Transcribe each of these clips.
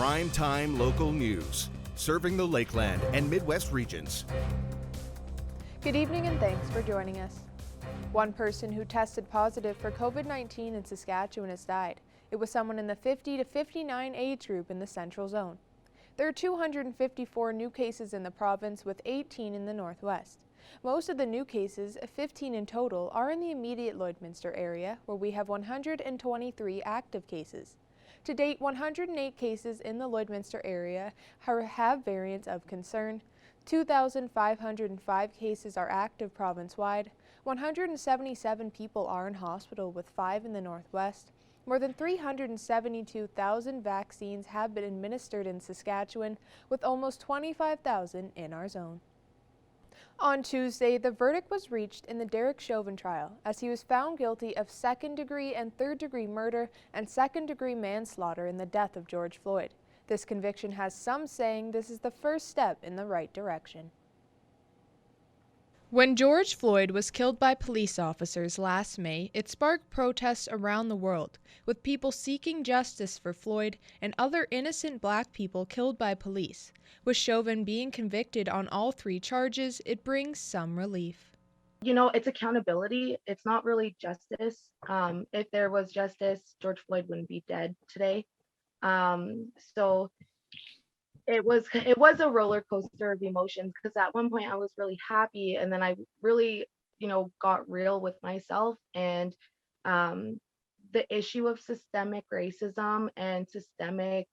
Primetime local news, serving the Lakeland and Midwest regions. Good evening and thanks for joining us. One person who tested positive for COVID-19 in Saskatchewan has died. It was someone in the 50 to 59 age group in the Central Zone. There are 254 new cases in the province with 18 in the Northwest. Most of the new cases, 15 in total, are in the immediate Lloydminster area, where we have 123 active cases. To date, 108 cases in the Lloydminster area have variants of concern. 2,505 cases are active province-wide. 177 people are in hospital, with 5 in the Northwest. More than 372,000 vaccines have been administered in Saskatchewan, with almost 25,000 in our zone. On Tuesday, the verdict was reached in the Derek Chauvin trial, as he was found guilty of second-degree and third-degree murder and second-degree manslaughter in the death of George Floyd. This conviction has some saying this is the first step in the right direction. When George Floyd was killed by police officers last May, it sparked protests around the world, with people seeking justice for Floyd and other innocent Black people killed by police. With Chauvin being convicted on all 3 charges, it brings some relief. You know, it's accountability. It's not really justice. If there was justice, George Floyd wouldn't be dead today. So it was a roller coaster of emotions, because at one point I was really happy, and then I really, got real with myself. And the issue of systemic racism and systemic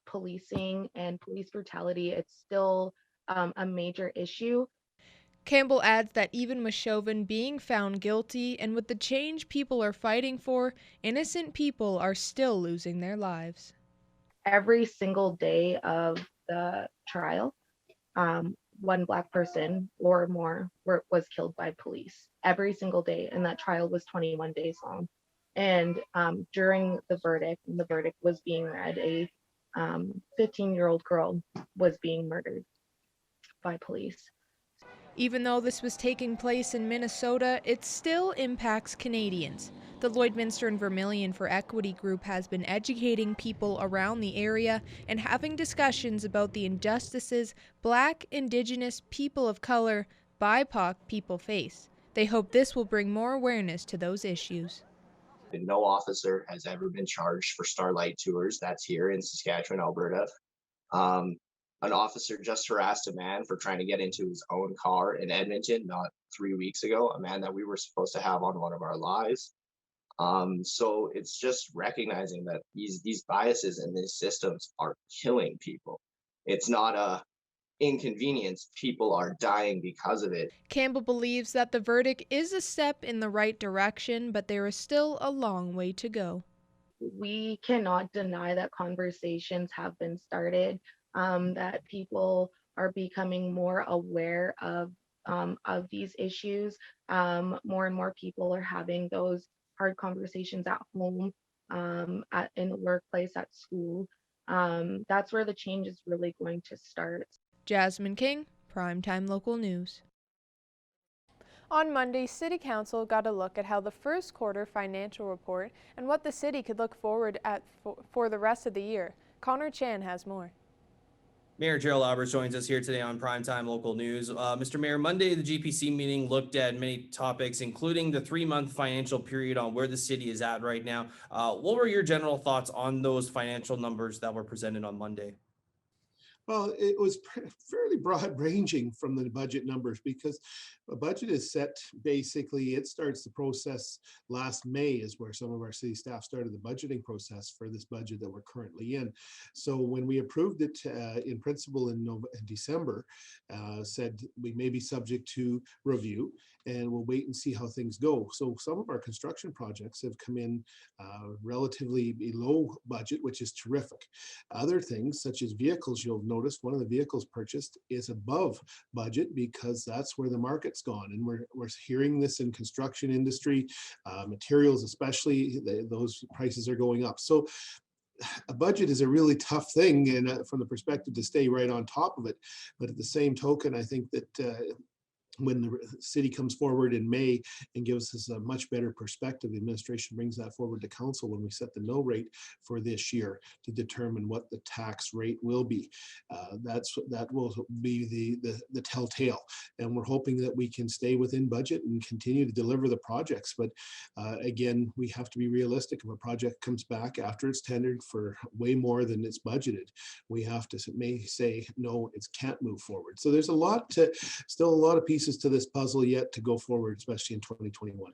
policing and police brutality, it's still a major issue. Campbell adds that even with Chauvin being found guilty and with the change people are fighting for, innocent people are still losing their lives. Every single day of the trial, one Black person or more was killed by police. Every single day, and that trial was 21 days long. And during the verdict, when the verdict was being read, a 15-year-old girl was being murdered by police. Even though this was taking place in Minnesota, it still impacts Canadians. The Lloydminster and Vermilion for Equity group has been educating people around the area and having discussions about the injustices Black, Indigenous, people of color, BIPOC people face. They hope this will bring more awareness to those issues. No officer has ever been charged for Starlight Tours. That's here in Saskatchewan, Alberta. An officer just harassed a man for trying to get into his own car in Edmonton not 3 weeks ago, a man that we were supposed to have on one of our lives. So it's just recognizing that these biases and these systems are killing people. It's not a inconvenience. People are dying because of it. Campbell believes that the verdict is a step in the right direction, but there is still a long way to go. We cannot deny that conversations have been started, that people are becoming more aware of these issues. More and more people are having those hard conversations at home, in the workplace, at school. That's where the change is really going to start. Jasmine King, Primetime Local News. On Monday, City Council got a look at how the first quarter financial report and what the city could look forward at for the rest of the year. Connor Chan has more. Mayor Gerald Alberts joins us here today on Primetime Local News. Mr. Mayor, Monday, the GPC meeting looked at many topics, including the 3-month financial period on where the city is at right now. What were your general thoughts on those financial numbers that were presented on Monday? Well, it was fairly broad ranging from the budget numbers, because a budget is set, basically, it starts the process last May is where some of our city staff started the budgeting process for this budget that we're currently in. So when we approved it in principle in December, said we may be subject to review and we'll wait and see how things go. So some of our construction projects have come in relatively below budget, which is terrific. Other things, such as vehicles, you'll notice one of the vehicles purchased is above budget, because that's where the market's gone. And we're hearing this in construction industry, materials especially, those prices are going up. So a budget is a really tough thing, and from the perspective to stay right on top of it. But at the same token, I think that when the city comes forward in May and gives us a much better perspective, the administration brings that forward to council when we set the mill rate for this year to determine what the tax rate will be. That will be the telltale, and we're hoping that we can stay within budget and continue to deliver the projects. But again, we have to be realistic. If a project comes back after it's tendered for way more than it's budgeted, we have to may say no, it can't move forward. So there's still a lot of pieces to this puzzle yet to go forward, especially in 2021.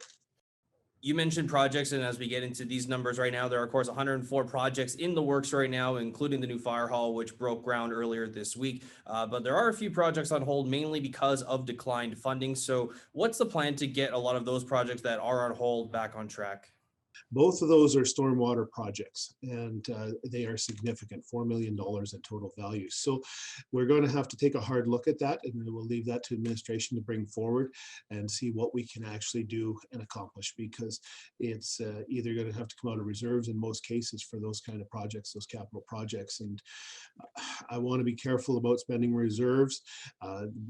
You mentioned projects, and as we get into these numbers right now, there are of course 104 projects in the works right now, including the new fire hall, which broke ground earlier this week. But there are a few projects on hold, mainly because of declined funding. So what's the plan to get a lot of those projects that are on hold back on track? Both of those are stormwater projects, and they are significant, $4 million in total value. So we're going to have to take a hard look at that, and we'll leave that to administration to bring forward and see what we can actually do and accomplish, because it's either going to have to come out of reserves in most cases for those kind of projects, those capital projects. And I want to be careful about spending reserves.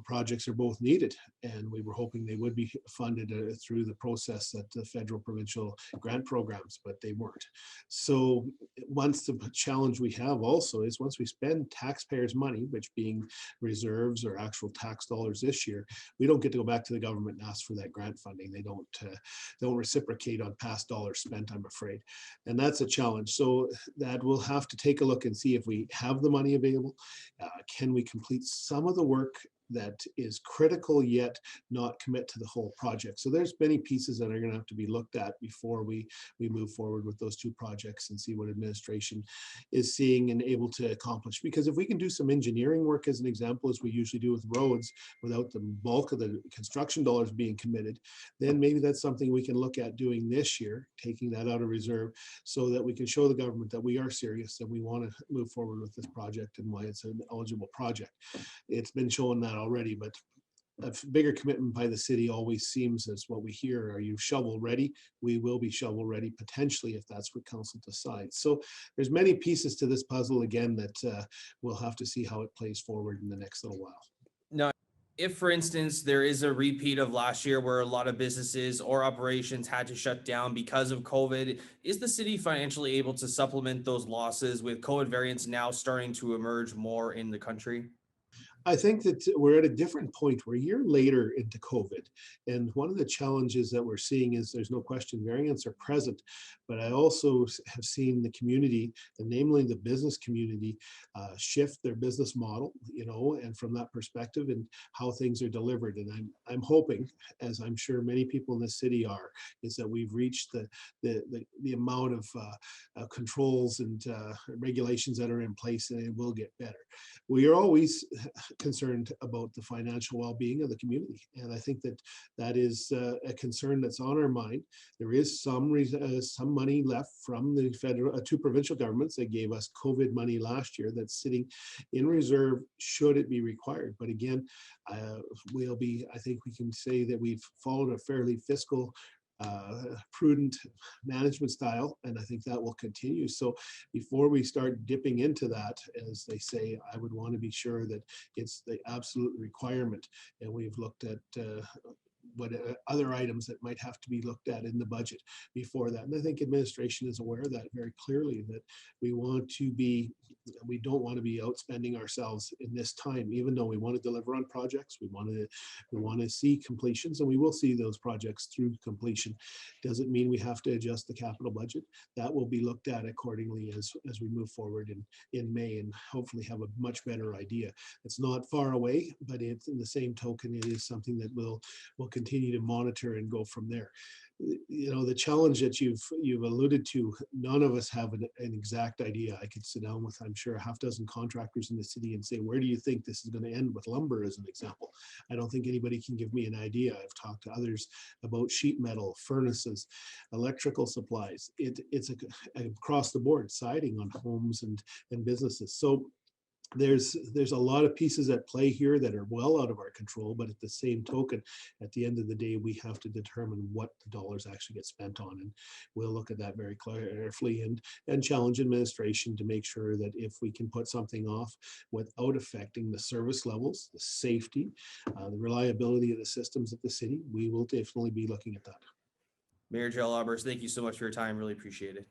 Projects are both needed, and we were hoping they would be funded through the process at the federal provincial grant programs, but they weren't. So once the challenge we have also is once we spend taxpayers' money, which being reserves or actual tax dollars this year, we don't get to go back to the government and ask for that grant funding. They don't reciprocate on past dollars spent, I'm afraid. And that's a challenge. So that we'll have to take a look and see if we have the money available. Can we complete some of the work that is critical yet not commit to the whole project? So there's many pieces that are going to have to be looked at before we move forward with those two projects and see what administration is seeing and able to accomplish. Because if we can do some engineering work, as an example, as we usually do with roads, without the bulk of the construction dollars being committed, then maybe that's something we can look at doing this year, taking that out of reserve, so that we can show the government that we are serious and we want to move forward with this project and why it's an eligible project. It's been shown that already, but a bigger commitment by the city always seems, as what we hear, are you shovel ready? We will be shovel ready potentially if that's what council decides. So there's many pieces to this puzzle again that we'll have to see how it plays forward in the next little while. Now, if for instance there is a repeat of last year where a lot of businesses or operations had to shut down because of COVID, is the city financially able to supplement those losses with COVID variants now starting to emerge more in the country? I think that we're at a different point. We're a year later into COVID. And one of the challenges that we're seeing is there's no question variants are present, but I also have seen the community, and namely the business community, shift their business model, and from that perspective and how things are delivered. And I'm hoping, as I'm sure many people in the city are, is that we've reached the amount of controls and regulations that are in place, and it will get better. We are always concerned about the financial well-being of the community, and I think that is a concern that's on our mind. There is some money left from the federal two provincial governments that gave us COVID money last year that's sitting in reserve should it be required. But again, I think we can say that we've followed a fairly fiscal prudent management style, and I think that will continue. So before we start dipping into that, as they say, I would want to be sure that it's the absolute requirement, and we've looked at what other items that might have to be looked at in the budget before that. And I think administration is aware of that very clearly, that we don't want to be outspending ourselves in this time, even though we want to deliver on projects. We want to see completions, and we will see those projects through completion. Doesn't mean we have to adjust the capital budget. That will be looked at accordingly as we move forward in May, and hopefully have a much better idea. It's not far away, but it's in the same token, it is something that we'll continue to monitor and go from there. The challenge that you've alluded to, none of us have an exact idea. I could sit down with, I'm sure, a half dozen contractors in the city and say, where do you think this is going to end with lumber, as an example? I don't think anybody can give me an idea. I've talked to others about sheet metal, furnaces, electrical supplies. It's across the board, siding on homes and businesses. So there's a lot of pieces at play here that are well out of our control, but at the same token, at the end of the day, we have to determine what the dollars actually get spent on, and we'll look at that very carefully and challenge administration to make sure that if we can put something off without affecting the service levels, the safety, the reliability of the systems of the city, we will definitely be looking at that. Mayor Gerald Albers, thank you so much for your time. Really appreciate it.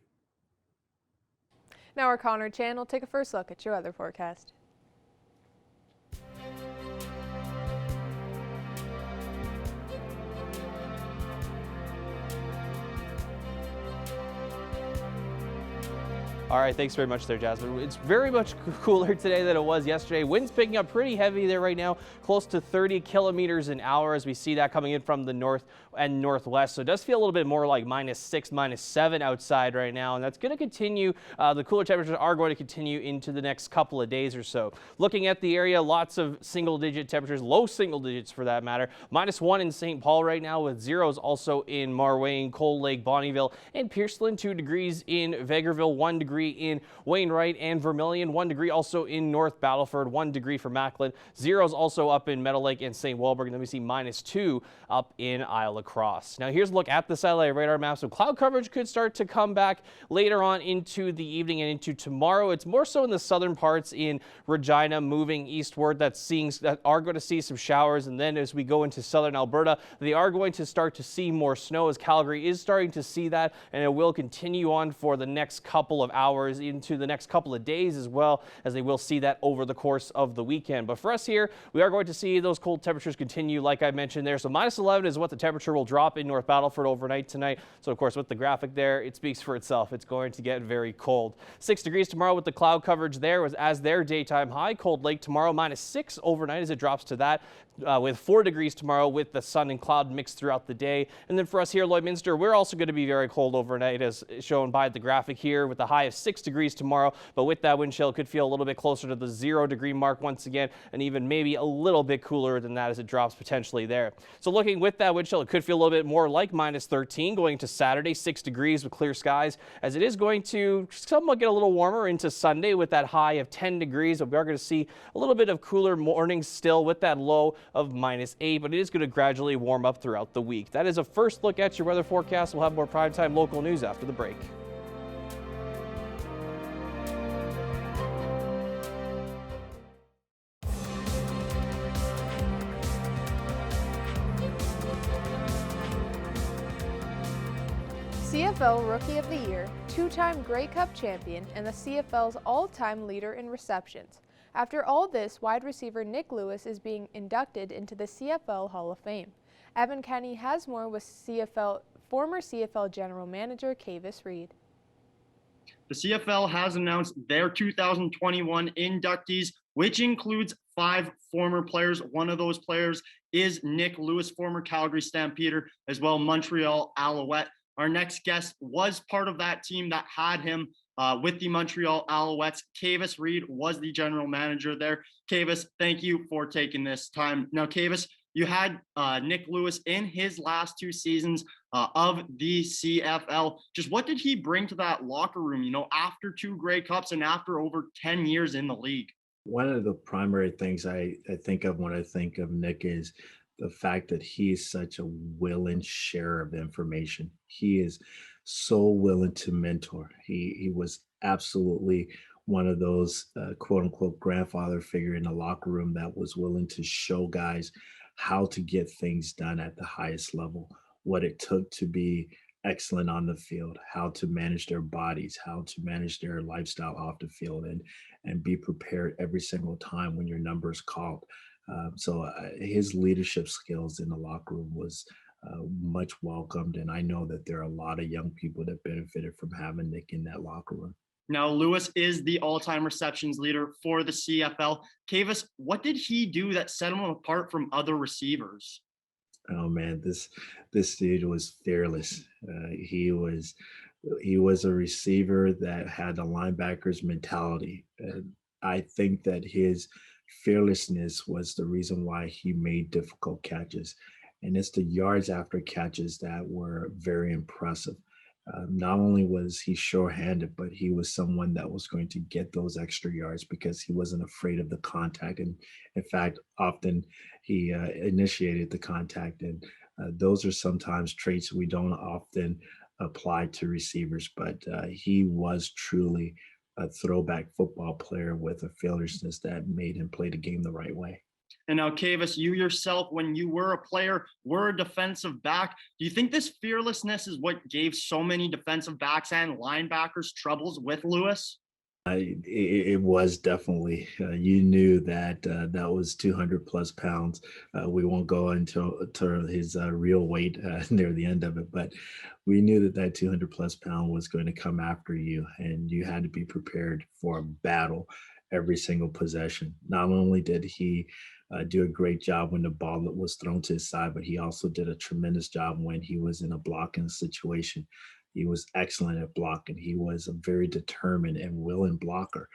Now our Connor Chan will take a first look at your weather forecast. All right, thanks very much there, Jasmine. It's very much cooler today than it was yesterday. Winds picking up pretty heavy there right now, close to 30 kilometers an hour as we see that coming in from the north and northwest. So it does feel a little bit more like -6, -7 outside right now, and that's going to continue. The cooler temperatures are going to continue into the next couple of days or so. Looking at the area, lots of single-digit temperatures, low single digits for that matter. -1 in St. Paul right now, with zeros also in Marwayne, Cold Lake, Bonnyville, and Pierceland. 2 degrees in Vegreville, 1 degree in Wainwright and Vermilion, 1 degree also in North Battleford, 1 degree for Macklin. Zeros also up in Meadow Lake and St. Walburg. And then we see -2 up in Isle of Cross. Now here's a look at the satellite radar map. So cloud coverage could start to come back later on into the evening and into tomorrow. It's more so in the southern parts in Regina, moving eastward, that are going to see some showers. And then as we go into southern Alberta, they are going to start to see more snow, as Calgary is starting to see that, and it will continue on for the next couple of hours into the next couple of days, as well as they will see that over the course of the weekend. But for us here, we are going to see those cold temperatures continue, like I mentioned there. So -11 is what the temperature will drop in North Battleford overnight tonight. So of course, with the graphic there, it speaks for itself. It's going to get very cold. 6 degrees tomorrow with the cloud coverage there as their daytime high. Cold Lake tomorrow, -6 overnight as it drops to that. With 4 degrees tomorrow with the sun and cloud mixed throughout the day. And then for us here at Lloydminster, we're also going to be very cold overnight, as shown by the graphic here, with a high of 6 degrees tomorrow. But with that wind chill, it could feel a little bit closer to the 0-degree mark once again, and even maybe a little bit cooler than that as it drops potentially there. So looking with that wind chill, it could feel a little bit more like -13 going to Saturday, 6 degrees with clear skies, as it is going to somewhat get a little warmer into Sunday with that high of 10 degrees. But we are going to see a little bit of cooler mornings still with that low of -8, but it is going to gradually warm up throughout the week. That is a first look at your weather forecast. We'll have more primetime local news after the break. CFL Rookie of the Year, 2-time Grey Cup champion, and the CFL's all-time leader in receptions. After all this, wide receiver Nick Lewis is being inducted into the CFL Hall of Fame. Evan Kenny has more with former CFL General Manager Kavis Reed. The CFL has announced their 2021 inductees, which includes 5 former players. One of those players is Nick Lewis, former Calgary Stampeder, as well Montreal Alouette. Our next guest was part of that team that had him with the Montreal Alouettes. Kavis Reed was the general manager there. Kavis, thank you for taking this time. Now, Kavis, you had Nick Lewis in his last 2 seasons of the CFL. Just what did he bring to that locker room, after 2 Grey Cups and after over 10 years in the league? One of the primary things I think of when I think of Nick is the fact that he's such a willing sharer of information. He is so willing to mentor. He was absolutely one of those quote unquote grandfather figure in the locker room that was willing to show guys how to get things done at the highest level, what it took to be excellent on the field, how to manage their bodies, how to manage their lifestyle off the field, and be prepared every single time when your number is called. So his leadership skills in the locker room was much welcomed. And I know that there are a lot of young people that benefited from having Nick in that locker room. Now, Lewis is the all-time receptions leader for the CFL. Kavis, what did he do that set him apart from other receivers? Oh man, this dude was fearless. He was a receiver that had a linebacker's mentality. I think that his fearlessness was the reason why he made difficult catches. And it's the yards after catches that were very impressive. Not only was he sure-handed, but he was someone that was going to get those extra yards because he wasn't afraid of the contact. And in fact, often he initiated the contact. And those are sometimes traits we don't often apply to receivers, but he was truly a throwback football player with a fearlessness that made him play the game the right way. And now, Kavis, you yourself, when you were a player, were a defensive back. Do you think this fearlessness is what gave so many defensive backs and linebackers troubles with Lewis? It was definitely, you knew that that was 200 plus pounds. We won't go into his real weight near the end of it, but we knew that that 200 plus pound was going to come after you, and you had to be prepared for a battle every single possession. Not only did he do a great job when the ball was thrown to his side, but he also did a tremendous job when he was in a blocking situation. He was excellent at blocking. He was a very determined and willing blocker.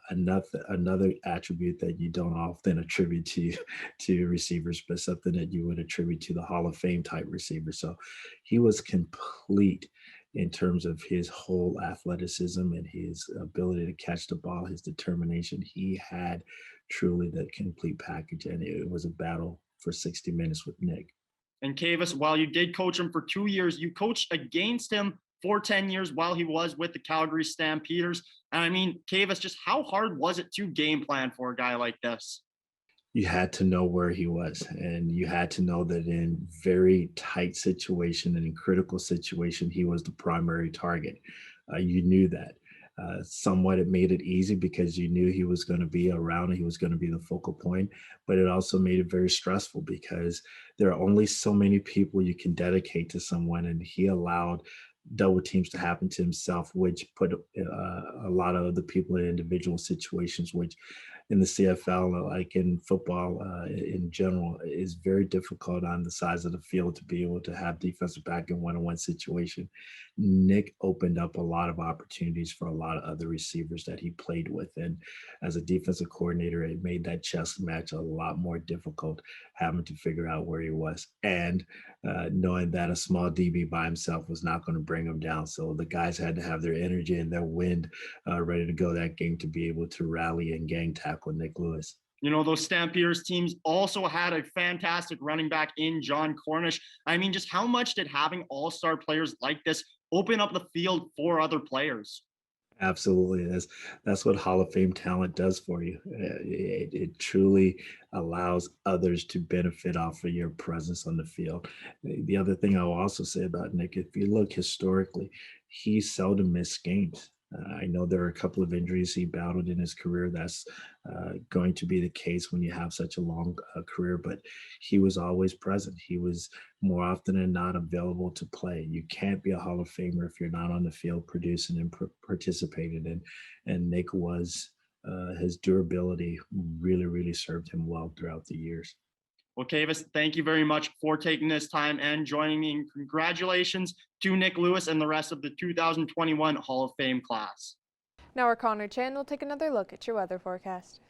Another attribute that you don't often attribute to receivers, but something that you would attribute to the Hall of Fame type receiver. So he was complete in terms of his whole athleticism and his ability to catch the ball, his determination. He had truly the complete package, and it was a battle for 60 minutes with Nick. And Kavis, while you did coach him for 2 years, you coached against him for 10 years while he was with the Calgary Stampeders. And I mean, Kavis, just how hard was it to game plan for a guy like this? You had to know where he was, and you had to know that in very tight situation and in critical situation, he was the primary target. You knew that. Somewhat it made it easy because you knew he was going to be around and he was going to be the focal point, but it also made it very stressful because there are only so many people you can dedicate to someone, and he allowed double teams to happen to himself, which put a lot of other people in individual situations, which in the CFL, like in football in general, is very difficult on the size of the field to be able to have defensive back in one-on-one situation. Nick opened up a lot of opportunities for a lot of other receivers that he played with. And as a defensive coordinator, it made that chess match a lot more difficult, having to figure out where he was. And knowing that a small DB by himself was not going to bring him down. So the guys had to have their energy and their wind ready to go that game to be able to rally and gang tackle Nick Lewis. You know, those Stampeders teams also had a fantastic running back in John Cornish. I mean, just how much did having all-star players like this open up the field for other players? Absolutely. That's what Hall of Fame talent does for you. It truly allows others to benefit off of your presence on the field. The other thing I will also say about Nick, if you look historically, he seldom missed games. I know there are a couple of injuries he battled in his career. That's going to be the case when you have such a long career, but he was always present. He was more often than not available to play. You can't be a Hall of Famer if you're not on the field producing and participating. And Nick was, his durability really, really served him well throughout the years. Well, Kavis, thank you very much for taking this time and joining me. And congratulations to Nick Lewis and the rest of the 2021 Hall of Fame class. Now our Connor Chan will take another look at your weather forecast.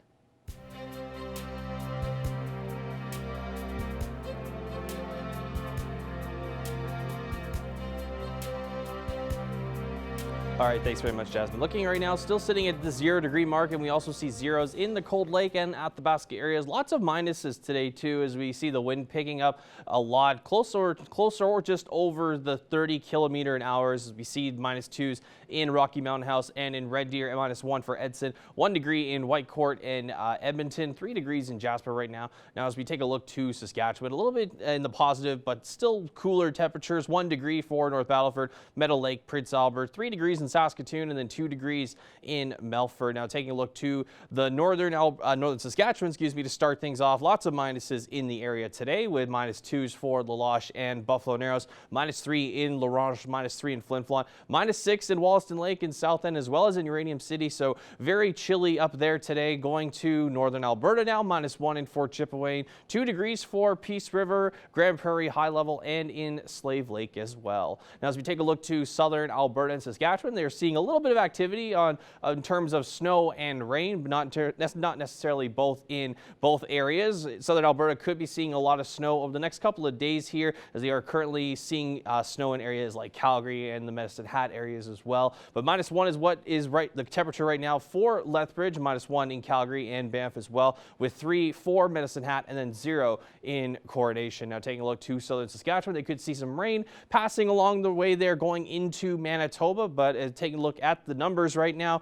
All right, thanks very much, Jasmine. Looking right now, still sitting at the 0 degree mark, and we also see zeros in the Cold Lake and at the basket areas. Lots of minuses today, too, as we see the wind picking up a lot, closer or just over the 30 kilometer an hour, as we see -2s in Rocky Mountain House and in Red Deer, and -1 for Edson, 1 degree in Whitecourt and Edmonton, 3 degrees in Jasper right now. Now, as we take a look to Saskatchewan, a little bit in the positive, but still cooler temperatures, 1 degree for North Battleford, Meadow Lake, Prince Albert, 3 degrees in Saskatoon, and then 2 degrees in Melfort. Now taking a look to the northern Saskatchewan, to start things off. Lots of minuses in the area today, with -2s for La Loche and Buffalo Narrows, -3 in La Ronge, -3 in Flin Flon, -6 in Wollaston Lake and South End, as well as in Uranium City. So very chilly up there today. Going to northern Alberta now, -1 in Fort Chipewyan, 2 degrees for Peace River, Grand Prairie, High Level, and in Slave Lake as well. Now as we take a look to southern Alberta and Saskatchewan, They're seeing a little bit of activity in terms of snow and rain, but that's not necessarily both in both areas. Southern Alberta could be seeing a lot of snow over the next couple of days here, as they are currently seeing snow in areas like Calgary and the Medicine Hat areas as well. But -1 is what is the temperature right now for Lethbridge, -1 in Calgary and Banff as well, with 3 for Medicine Hat and then 0 in Coronation. Now taking a look to southern Saskatchewan, they could see some rain passing along the way there going into Manitoba, but taking a look at the numbers right now,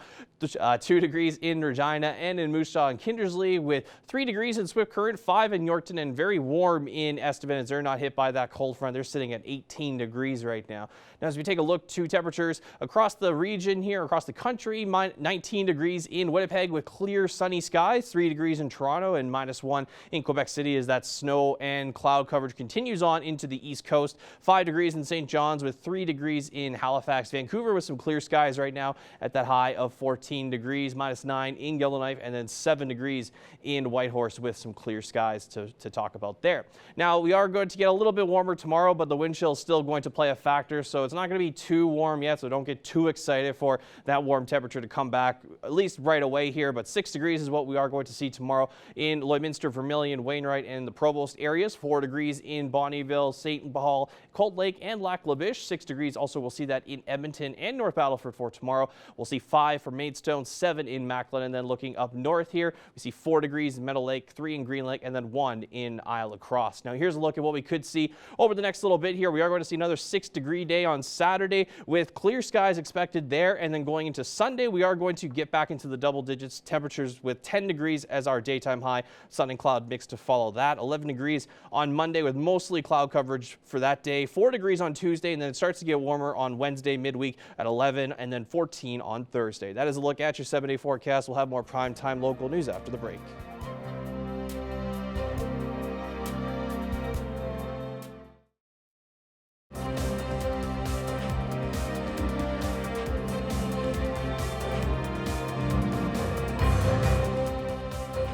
2 degrees in Regina and in Moose Jaw and Kindersley, with 3 degrees in Swift Current, 5 in Yorkton, and very warm in Estevan as they're not hit by that cold front. They're sitting at 18 degrees right now. Now as we take a look to temperatures across the region here, across the country, 19 degrees in Winnipeg with clear sunny skies, 3 degrees in Toronto, and -1 in Quebec City as that snow and cloud coverage continues on into the east coast. 5 degrees in St. John's with 3 degrees in Halifax. Vancouver with some clear skies right now at that high of 14 degrees, -9 in Yellowknife, and then 7 degrees in Whitehorse with some clear skies to talk about there. Now we are going to get a little bit warmer tomorrow, but the wind chill is still going to play a factor, so it's not going to be too warm yet, so don't get too excited for that warm temperature to come back at least right away here. But 6 degrees is what we are going to see tomorrow in Lloydminster, Vermilion, Wainwright, and the Provost areas. 4 degrees in Bonnyville, St. Paul, Cold Lake, and Lac La Biche. 6 degrees also we'll see that in Edmonton and North Battleford for tomorrow. We'll see 5 for Maidstone, 7 in Macklin, and then looking up north here, we see 4 degrees in Meadow Lake, 3 in Green Lake, and then 1 in Isle of Cross. Now here's a look at what we could see over the next little bit here. We are going to see another 6-degree day on Saturday with clear skies expected there, and then going into Sunday, we are going to get back into the double digits. Temperatures with 10 degrees as our daytime high, sun and cloud mix to follow that. 11 degrees on Monday with mostly cloud coverage for that day. 4 degrees on Tuesday, and then it starts to get warmer on Wednesday midweek at 11, and then 14 on Thursday. That is a look at your 7-day forecast. We'll have more primetime local news after the break.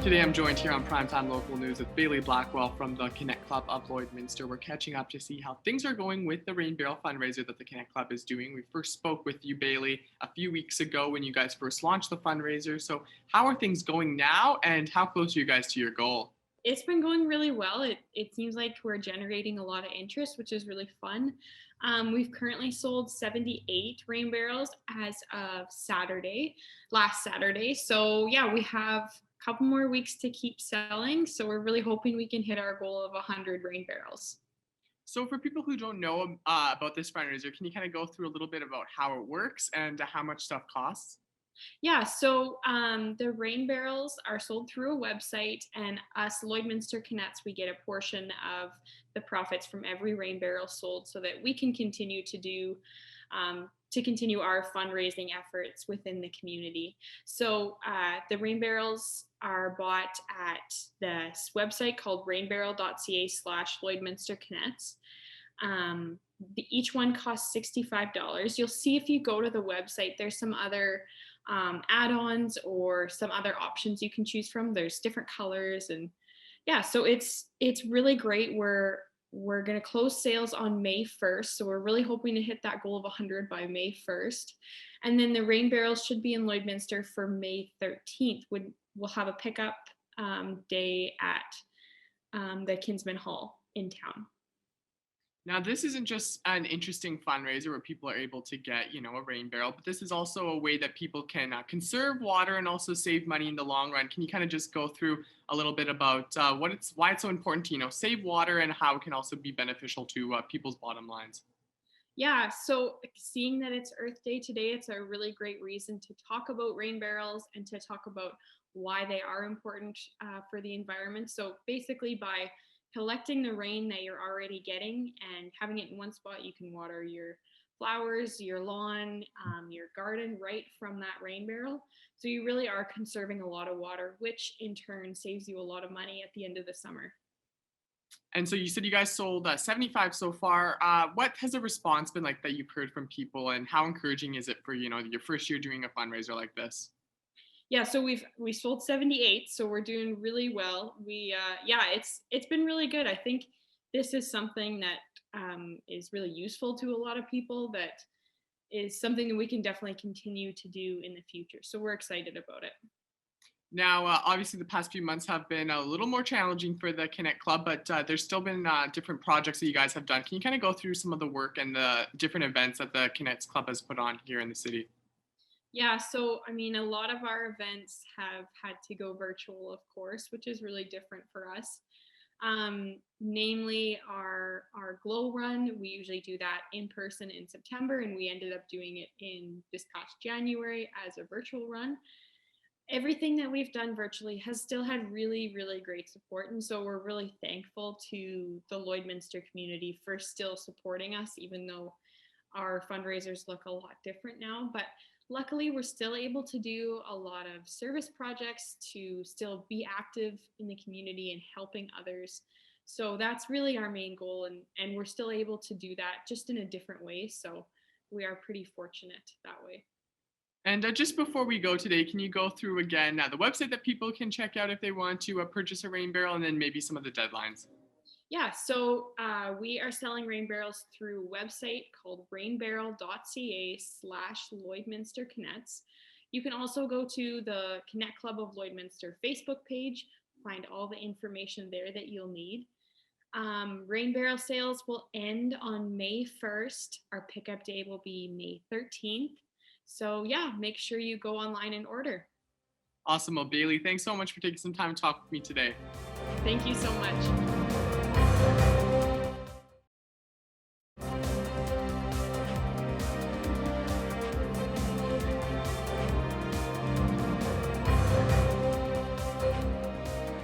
Today I'm joined here on Primetime Local News with Bailey Blackwell from the Connect Club of Lloydminster. We're catching up to see how things are going with the Rain Barrel fundraiser that the Connect Club is doing. We first spoke with you, Bailey, a few weeks ago when you guys first launched the fundraiser. So how are things going now, and how close are you guys to your goal? It's been going really well. It seems like we're generating a lot of interest, which is really fun. We've currently sold 78 rain barrels as of last Saturday. So yeah, we have a couple more weeks to keep selling. So we're really hoping we can hit our goal of 100 rain barrels. So for people who don't know about this fundraiser, can you kind of go through a little bit about how it works and how much stuff costs? Yeah, so the rain barrels are sold through a website, and us Lloydminster Cadets, we get a portion of the profits from every rain barrel sold, so that we can continue to continue our fundraising efforts within the community. So the rain barrels are bought at the website called rainbarrel.ca/Lloydminster Cadets. Each one costs $65. You'll see if you go to the website, there's some other add-ons or some other options you can choose from. There's different colors, and yeah, so it's really great. We're going to close sales on May 1st, so we're really hoping to hit that goal of 100 by May 1st. And then the rain barrels should be in Lloydminster for May 13th. We'll have a pickup day at the Kinsman Hall in town. Now, this isn't just an interesting fundraiser where people are able to get, a rain barrel, but this is also a way that people can conserve water and also save money in the long run. Can you kind of just go through a little bit about why it's so important to, save water, and how it can also be beneficial to people's bottom lines? Yeah, so seeing that it's Earth Day today, it's a really great reason to talk about rain barrels and to talk about why they are important for the environment. So basically, by collecting the rain that you're already getting and having it in one spot, you can water your flowers, your lawn, your garden right from that rain barrel. So you really are conserving a lot of water, which in turn saves you a lot of money at the end of the summer. And so you said you guys sold 75 so far. What has the response been like that you've heard from people, and how encouraging is it for, your first year doing a fundraiser like this? Yeah, so we sold 78, so we're doing really well. It's been really good. I think this is something that is really useful to a lot of people, that is something that we can definitely continue to do in the future. So we're excited about it. Now, obviously, the past few months have been a little more challenging for the Connect Club, but there's still been different projects that you guys have done. Can you kind of go through some of the work and the different events that the Connect Club has put on here in the city? Yeah, so I mean, a lot of our events have had to go virtual, of course, which is really different for us. Namely our Glow Run. We usually do that in person in September, and we ended up doing it in this past January as a virtual run. Everything that we've done virtually has still had really, really great support. And so we're really thankful to the Lloydminster community for still supporting us, even though our fundraisers look a lot different now. But luckily, we're still able to do a lot of service projects to still be active in the community and helping others. So that's really our main goal. And we're still able to do that just in a different way. So we are pretty fortunate that way. And just before we go today, can you go through again the website that people can check out if they want to purchase a rain barrel, and then maybe some of the deadlines? Yeah, so we are selling rain barrels through a website called rainbarrel.ca/Lloydminster Connects. You can also go to the Connect Club of Lloydminster Facebook page, find all the information there that you'll need. Rain barrel sales will end on May 1st. Our pickup day will be May 13th. So yeah, make sure you go online and order. Awesome. Well, Bailey, thanks so much for taking some time to talk with me today. Thank you so much.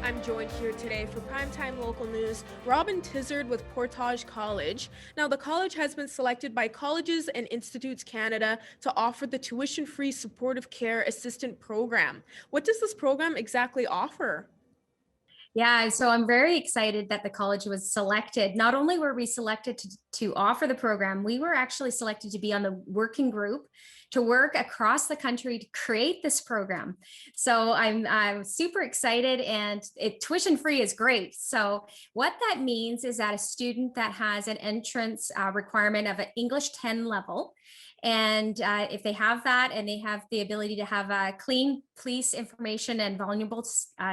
I'm joined here today for Primetime Local News, Robin Tizard with Portage College. Now, the college has been selected by Colleges and Institutes Canada to offer the tuition-free supportive care assistant program. What does this program exactly offer? Yeah, so I'm very excited that the college was selected. Not only were we selected to offer the program, we were actually selected to be on the working group to work across the country to create this program. So I'm super excited, and tuition free is great. So what that means is that a student that has an entrance requirement of an English 10 level, and if they have that and they have the ability to have a clean police information and vulnerable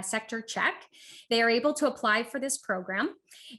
sector check, they are able to apply for this program.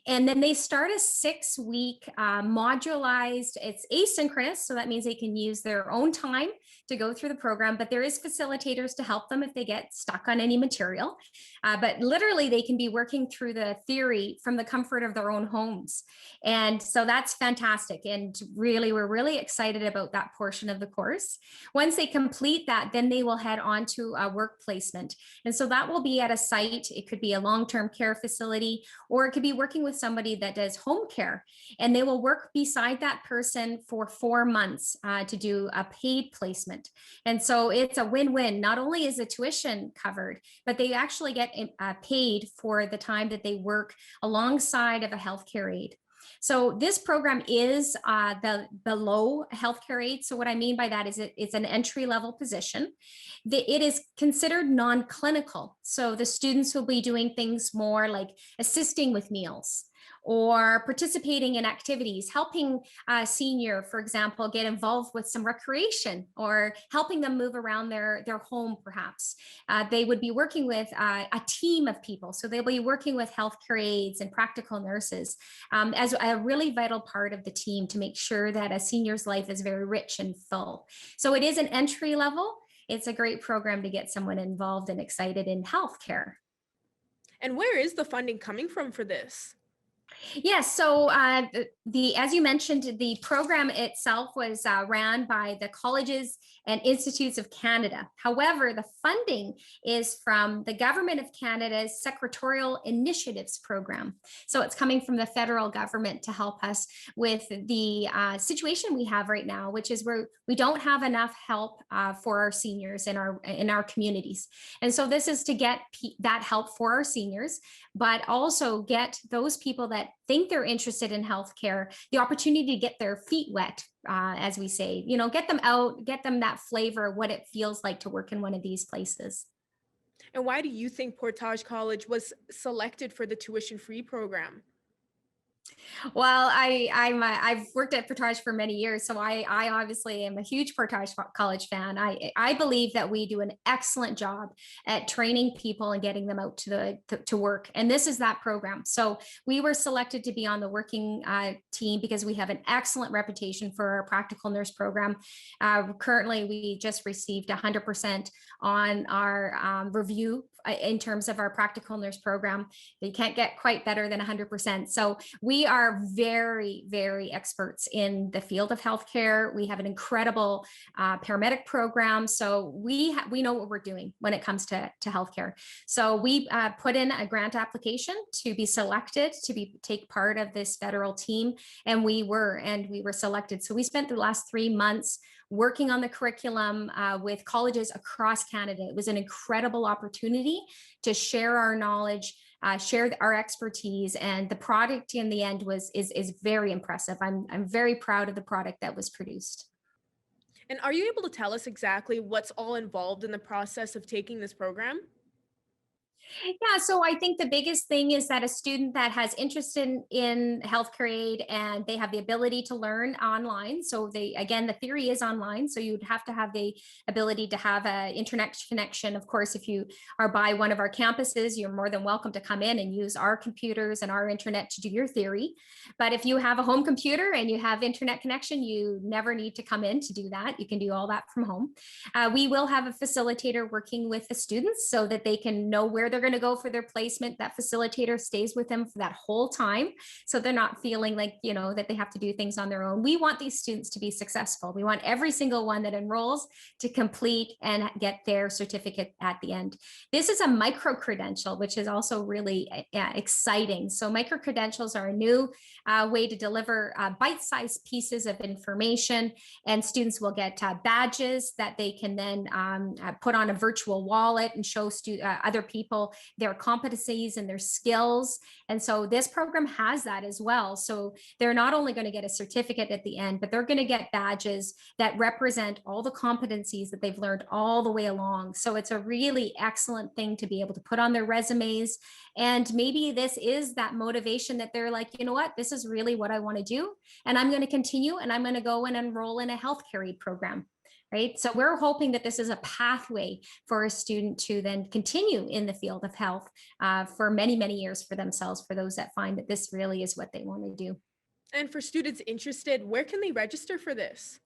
And then they start a 6-week modularized, it's asynchronous. So that means they can use their own time to go through the program, but there is facilitators to help them if they get stuck on any material. But literally they can be working through the theory from the comfort of their own homes. And so that's fantastic. And really, we're really excited about that portion of the course. Once they complete that, then they will head on to a work placement. And so that will be at a site. It could be a long-term care facility, or it could be working with somebody that does home care. And they will work beside that person for 4 months to do a paid placement. And so it's a win-win. Not only is the tuition covered, but they actually get paid for the time that they work alongside of a healthcare aide. So this program is the low healthcare aide. So what I mean by that is it's an entry-level position. It is considered non-clinical. So the students will be doing things more like assisting with meals, or participating in activities, helping a senior, for example, get involved with some recreation, or helping them move around their home, perhaps. They would be working with a team of people. So they'll be working with healthcare aides and practical nurses as a really vital part of the team to make sure that a senior's life is very rich and full. So it is an entry level. It's a great program to get someone involved and excited in healthcare. And where is the funding coming from for this? Yes, so as you mentioned, the program itself was ran by the Colleges and Institutes of Canada. However, the funding is from the Government of Canada's Secretarial Initiatives Program. So it's coming from the federal government to help us with the situation we have right now, which is we don't have enough help for our seniors in our communities. And so this is to get that help for our seniors, but also get those people that think they're interested in healthcare the opportunity to get their feet wet, as we say, get them out, get them that flavor of what it feels like to work in one of these places. And why do you think Portage College was selected for the tuition-free program? Well, I've worked at Portage for many years, so I obviously am a huge Portage College fan. I believe that we do an excellent job at training people and getting them out to work, and this is that program. So we were selected to be on the working team because we have an excellent reputation for our practical nurse program. Currently, we just received 100% on our review in terms of our practical nurse program. You can't get quite better than 100%. So we are very, very experts in the field of healthcare. We have an incredible paramedic program. So we know what we're doing when it comes to healthcare. So we put in a grant application to be selected to take part of this federal team. And we were selected. So we spent the last 3 months working on the curriculum with colleges across Canada. It was an incredible opportunity to share our knowledge, share our expertise, and the product in the end is very impressive. I'm very proud of the product that was produced. And are you able to tell us exactly what's all involved in the process of taking this program? Yeah, so I think the biggest thing is that a student that has interest in healthcare aid and they have the ability to learn online. So the theory is online. So you'd have to have the ability to have an internet connection. Of course, if you are by one of our campuses, you're more than welcome to come in and use our computers and our internet to do your theory. But if you have a home computer and you have internet connection, you never need to come in to do that. You can do all that from home. We will have a facilitator working with the students so that they can know where they're going to go for their placement. That facilitator stays with them for that whole time, so they're not feeling like, that they have to do things on their own. We want these students to be successful. We want every single one that enrolls to complete and get their certificate at the end. This is a micro credential, which is also really exciting. So micro credentials are a new way to deliver bite-sized pieces of information, and students will get badges that they can then put on a virtual wallet and show other people their competencies and their skills. And so this program has that as well. So they're not only going to get a certificate at the end, but they're going to get badges that represent all the competencies that they've learned all the way along. So it's a really excellent thing to be able to put on their resumes. And maybe this is that motivation that they're like, you know what, this is really what I want to do. And I'm going to continue, and I'm going to go and enroll in a healthcare aid program. Right. So we're hoping that this is a pathway for a student to then continue in the field of health for many, many years for themselves, for those that find that this really is what they want to do. And for students interested, where can they register for this?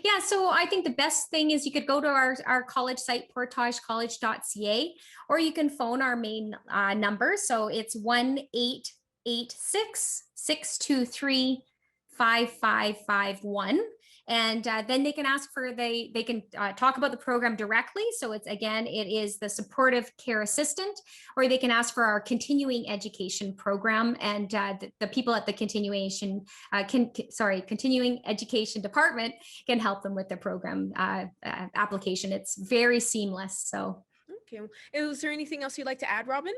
Yeah, so I think the best thing is you could go to our college site, portagecollege.ca, or you can phone our main number. So it's 1-886-623-5551. And then they can ask they can talk about the program directly. So it is the supportive care assistant, or they can ask for our continuing education program. And the people at the continuing education department can help them with the program application. It's very seamless. So. Okay. Is there anything else you'd like to add, Robin?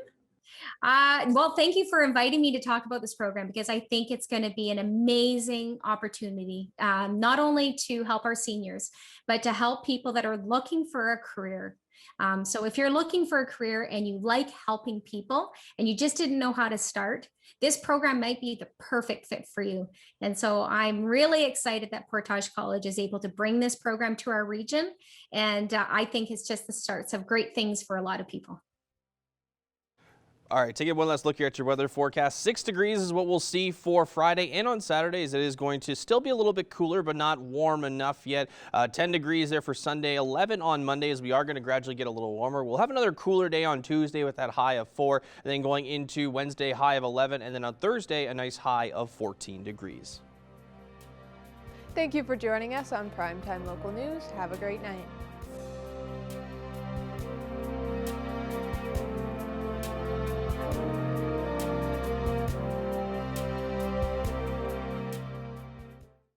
Well, thank you for inviting me to talk about this program, because I think it's going to be an amazing opportunity, not only to help our seniors, but to help people that are looking for a career. So if you're looking for a career and you like helping people and you just didn't know how to start, this program might be the perfect fit for you. And so I'm really excited that Portage College is able to bring this program to our region. And I think it's just the starts of great things for a lot of people. All right, take one last look here at your weather forecast. 6 degrees is what we'll see for Friday and on Saturdays. It is going to still be a little bit cooler, but not warm enough yet. 10 degrees there for Sunday, 11 on Monday, as we are going to gradually get a little warmer. We'll have another cooler day on Tuesday with that high of 4, and then going into Wednesday, high of 11, and then on Thursday, a nice high of 14 degrees. Thank you for joining us on Primetime Local News. Have a great night.